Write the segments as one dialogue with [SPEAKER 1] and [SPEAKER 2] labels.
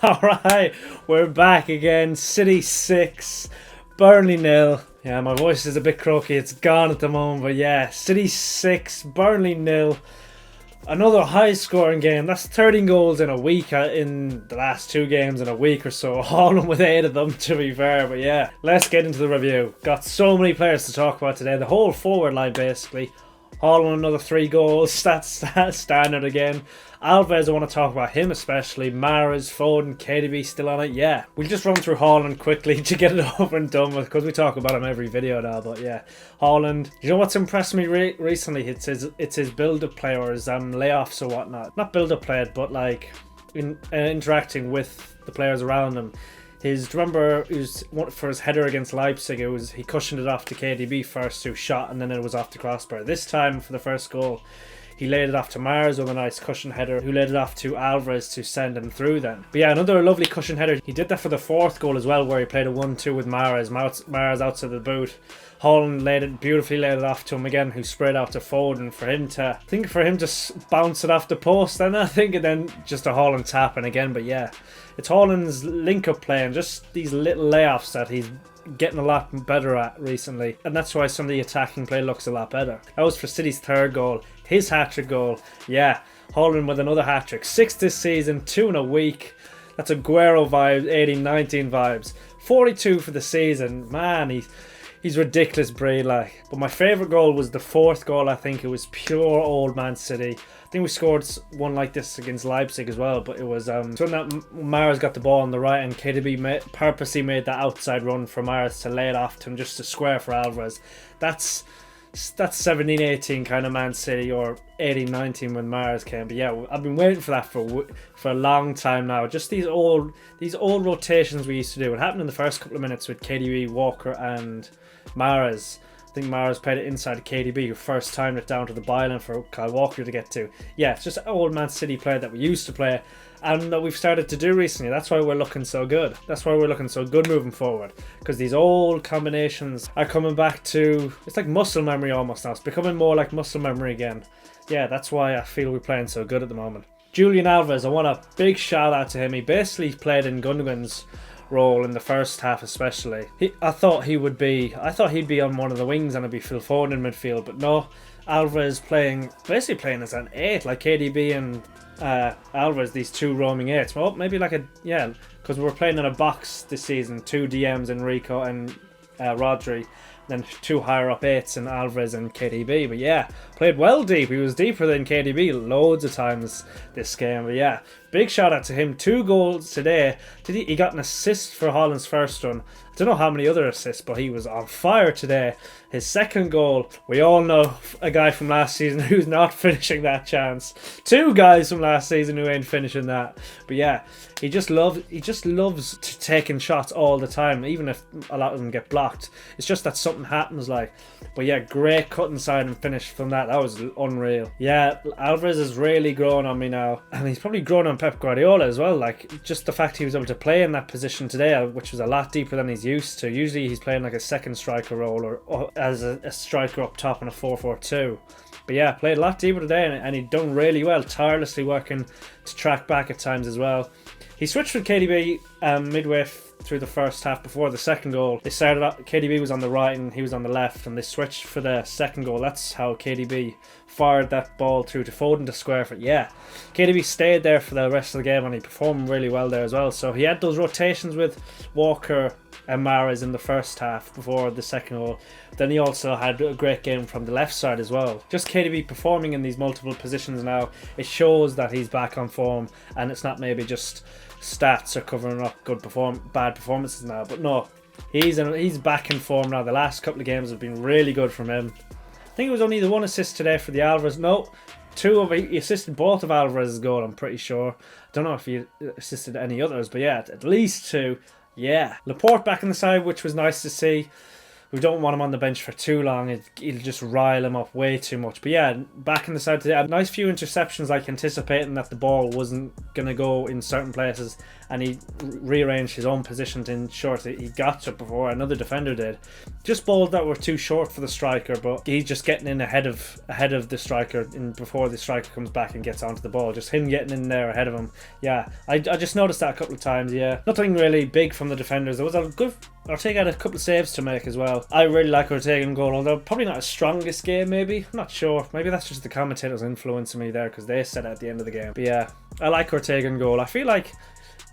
[SPEAKER 1] Alright, we're back again. City 6, Burnley 0. Yeah, my voice is a bit croaky, it's gone at the moment, but yeah, City 6, Burnley 0. Another high scoring game. That's 13 goals in a week, in the last two games in a week or so. Haaland with 8 of them, to be fair. But yeah, let's get into the review. Got so many players to talk about today. The whole forward line basically. Haaland another 3 goals. That's standard again. Alves, I want to talk about him especially. Mahrez, Foden, KDB still on it. Yeah, we'll just run through Haaland quickly to get it over and done with, because we talk about him every video now. But yeah, Haaland. You know what's impressed me recently? It's his build-up play or his layoffs or whatnot. Not build-up play, but like interacting with the players around him. Remember, for his header against Leipzig, he cushioned it off to KDB first, who shot, and then it was off the crossbar. This time, for the first goal, he laid it off to Mahrez with a nice cushion header, who laid it off to Alves to send him through then. But yeah, another lovely cushion header. He did that for the 4th goal as well, where he played a 1-2 with Mahrez. Mahrez outside the boot. Haaland beautifully laid it off to him again, who spread out to Foden for him to bounce it off the post, and then just a Haaland tapping again. But yeah, it's Haaland's link-up play and just these little layoffs that he's getting a lot better at recently, and that's why some of the attacking play looks a lot better. That was for City's 3rd goal, his hat-trick goal. Yeah, Haaland with another hat-trick, 6 this season, 2 in a week. That's Aguero vibes, 18-19 vibes, 42 for the season. Man, he's ridiculous breed, like. But my favourite goal was the 4th goal. I think it was pure old Man City. I think we scored one like this against Leipzig as well, but it was when that Mahrez got the ball on the right and KDB purposely made that outside run for Mahrez to lay it off to him, just to square for Alvarez. That's 17-18 kind of Man City, or 18-19 when Mahrez came. But yeah, I've been waiting for that for a long time now. Just these old rotations we used to do. It happened in the first couple of minutes with KDB, Walker and Mahrez. I think Mahrez played it inside KDB, who first timed it down to the byline for Kyle Walker to get to. Yeah, it's just old Man City play that we used to play and that we've started to do recently. That's why we're looking so good. That's why we're looking so good moving forward, because these old combinations are coming back to, it's like muscle memory almost now. It's becoming more like muscle memory again. Yeah, that's why I feel we're playing so good at the moment. Julian Alves, I want a big shout out to him. He basically played in Gundogan's role in the first half especially. I thought he'd be on one of the wings and it'd be Phil Foden in midfield, but no, Alves basically playing as an 8, like KDB and Alves, these 2 roaming 8s. Well, maybe because we're playing in a box this season, 2 DMs, Enrico and Rodri, then 2 higher up 8s in Alvarez and KDB. But yeah, played well deep. He was deeper than KDB loads of times this game. But yeah, big shout out to him. 2 goals today. He got an assist for Haaland's first one. I don't know how many other assists, but he was on fire today. His 2nd goal, we all know a guy from last season who's not finishing that chance. 2 guys from last season who ain't finishing that. But yeah, he just loves taking shots all the time, even if a lot of them get blocked. It's just that something happens, like. But yeah, great cut inside and finish from that. That was unreal. Yeah, Alvarez is really growing on me now, and he's probably grown on Pep Guardiola as well. Like, just the fact he was able to play in that position today, which was a lot deeper than he's used to. Usually he's playing like a second striker role, or as a striker up top in a 4-4-2. But yeah, played a lot deeper today, and he done really well, tirelessly working to track back at times as well. He switched with KDB midway through the first half before the 2nd goal. They started out, KDB was on the right and he was on the left, and they switched for the 2nd goal. That's how KDB fired that ball through to Foden to square for it. Yeah, KDB stayed there for the rest of the game and he performed really well there as well. So he had those rotations with Walker and Mahrez in the first half before the 2nd goal. Then he also had a great game from the left side as well. Just KDB performing in these multiple positions now, it shows that he's back on form, and it's not maybe just stats are covering up bad performances now. But no, he's back in form now. The last couple of games have been really good from him. I think it was only the 1 assist today for the Alvarez. No, 2 he assisted both of Alvarez's goal, I'm pretty sure. I don't know if he assisted any others, but yeah, at least 2. Yeah, Laporte back in the side, which was nice to see. we don't want him on the bench for too long. It'll just rile him up way too much. But yeah, back in the side today, a nice few interceptions, like anticipating that the ball wasn't going to go in certain places, and he rearranged his own position to ensure that he got to it before another defender did. Just balls that were too short for the striker, but he's just getting in ahead of the striker before the striker comes back and gets onto the ball. Just him getting in there ahead of him. Yeah, I just noticed that a couple of times. Yeah, nothing really big from the defenders. There was a good Ortega had a couple of saves to make as well. I really like Ortega in goal, although probably not his strongest game, maybe. I'm not sure. Maybe that's just the commentators influencing me there, because they said it at the end of the game. But yeah, I like Ortega in goal. I feel like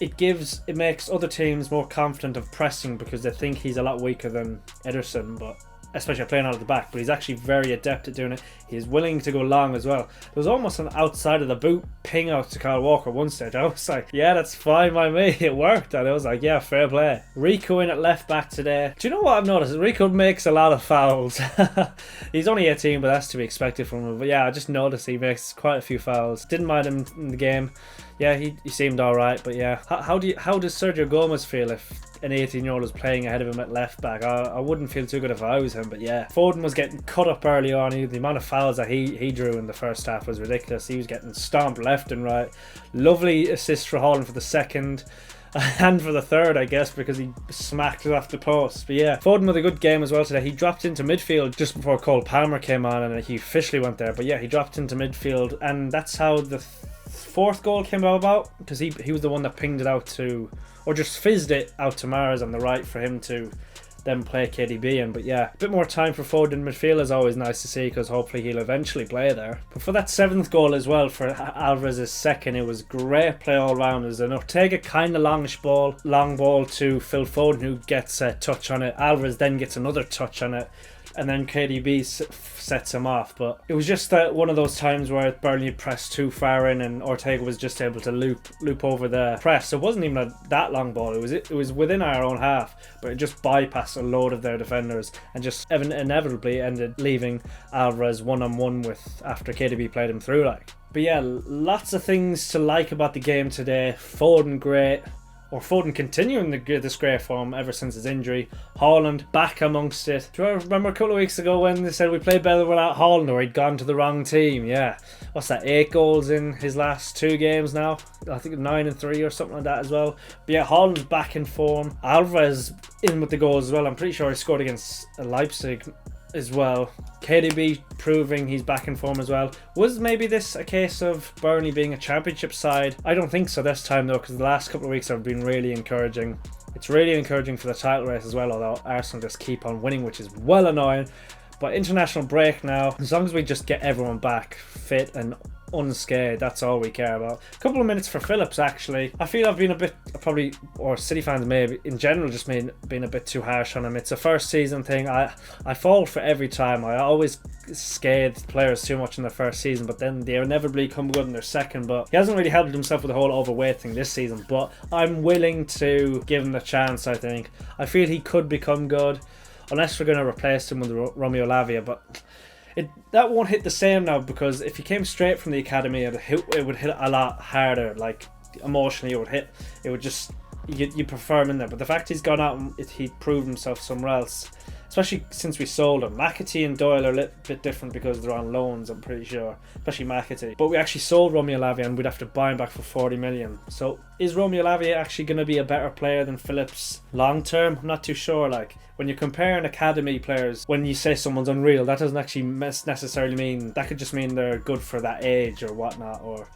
[SPEAKER 1] it makes other teams more confident of pressing, because they think he's a lot weaker than Ederson, but especially playing out of the back, but he's actually very adept at doing it. He's willing to go long as well. There was almost an outside of the boot ping out to Kyle Walker one stage. I was like, yeah, that's fine by me. It worked. And I was like, yeah, fair play. Rico in at left back today. Do you know what I've noticed? Rico makes a lot of fouls. He's only 18, but that's to be expected from him. But yeah, I just noticed he makes quite a few fouls. Didn't mind him in the game. Yeah, he seemed alright, but yeah. How does Sergio Gomez feel if an 18-year-old is playing ahead of him at left back? I wouldn't feel too good if I was him, but yeah. Foden was getting cut up early on. The amount of fouls that he drew in the first half was ridiculous. He was getting stomped left and right. Lovely assist for Haaland for the second. And for the third, I guess, because he smacked it off the post. But yeah, Foden with a good game as well today. He dropped into midfield just before Cole Palmer came on, and he officially went there. But yeah, he dropped into midfield, and that's how the fourth goal came about, because he was the one that pinged it out to, or just fizzed it out to Mars on the right for him to then play KDB in. But yeah, a bit more time for Foden in midfield is always nice to see, because hopefully he'll eventually play there. But for that seventh goal as well, for Alvarez's second, it was great play all round. It was an Ortega kind of long ball to Phil Foden, who gets a touch on it. Alvarez then gets another touch on it, and then KDB sets him off. But it was just one of those times where Burnley pressed too far in, and Ortega was just able to loop over the press. It wasn't even that long ball. It was within our own half, but it just bypassed a load of their defenders and just inevitably ended leaving Alvarez one-on-one with after KDB played him through. But yeah, lots of things to like about the game today. Foden great. Or Foden continuing this great form ever since his injury. Haaland back amongst it. Do you remember a couple of weeks ago when they said we played better without Haaland, or he'd gone to the wrong team? Yeah. What's that, 8 goals in his last 2 games now? I think 9 and 3 or something like that as well. But yeah, Haaland's back in form. Alvarez in with the goals as well. I'm pretty sure he scored against Leipzig as well. KDB proving he's back in form as well. Was maybe this a case of Burnley being a championship side? I don't think so this time though, because the last couple of weeks have been really encouraging. It's really encouraging for the title race as well, although Arsenal just keep on winning, which is well annoying. But international break now, as long as we just get everyone back fit and unscathed, that's all we care about. A couple of minutes for Phillips actually. I feel I've been a bit, probably, or City fans maybe in general, just been a bit too harsh on him. It's a first season thing. I fall for every time. I always scathe players too much in their first season, but then they inevitably come good in their second. But he hasn't really helped himself with the whole overweight thing this season, but I'm willing to give him the chance. I think I feel he could become good, unless we're going to replace him with Romeo Lavia, but that won't hit the same now, because if he came straight from the academy, it would hit a lot harder. Like emotionally, it would just you prefer him in there. But the fact he's gone out and he proved himself somewhere else, especially since we sold him. McAtee and Doyle are a little bit different because they're on loans, I'm pretty sure, especially McAtee. But we actually sold Romeo Lavia, and we'd have to buy him back for 40 million. So is Romeo Lavia actually going to be a better player than Phillips long term? I'm not too sure. Like, when you're comparing academy players, when you say someone's unreal, that doesn't actually necessarily mean, that could just mean they're good for that age or whatnot, or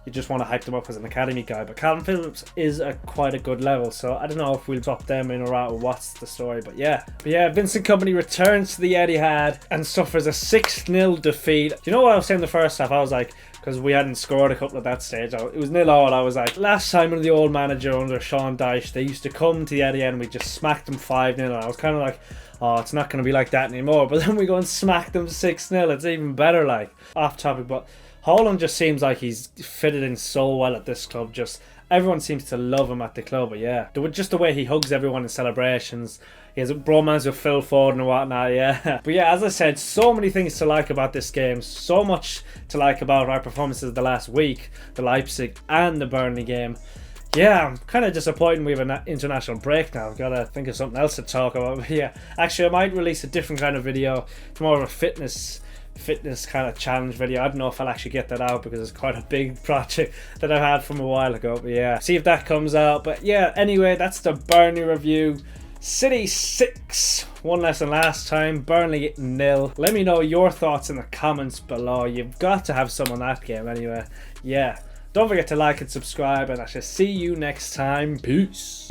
[SPEAKER 1] you just want to hype them up as an academy guy. But Calvin Phillips is quite a good level, so I don't know if we'll drop them in or out or what's the story. But yeah, Vincent Kompany returns to the Etihad and suffers a 6-0 defeat. Do you know what I was saying in the first half? I was like, because we hadn't scored a couple at that stage, it was 0-0. I was like, last time under the old manager under Sean Dyche, they used to come to the Etihad and we just smacked them 5-0. I was kind of like, oh, it's not going to be like that anymore. But then we go and smack them 6-0. It's even better. Like, off topic, but Haaland just seems like he's fitted in so well at this club. Just everyone seems to love him at the club. But yeah, just the way he hugs everyone in celebrations. He has a bromance with Phil Foden and whatnot, yeah. But yeah, as I said, so many things to like about this game. So much to like about our performances the last week. The Leipzig and the Burnley game. yeah, I'm kind of disappointed we have an international break now. I've got to think of something else to talk about. But yeah, actually I might release a different kind of video. It's more of a fitness kind of challenge video. I don't know if I'll actually get that out because it's quite a big project that I had from a while ago. But yeah, see if that comes out. But yeah, anyway, that's the Burnley review. City 6, one less than last time. Burnley 0. Let me know your thoughts in the comments below. You've got to have some on that game anyway. Yeah, don't forget to like and subscribe, and I shall see you next time. Peace.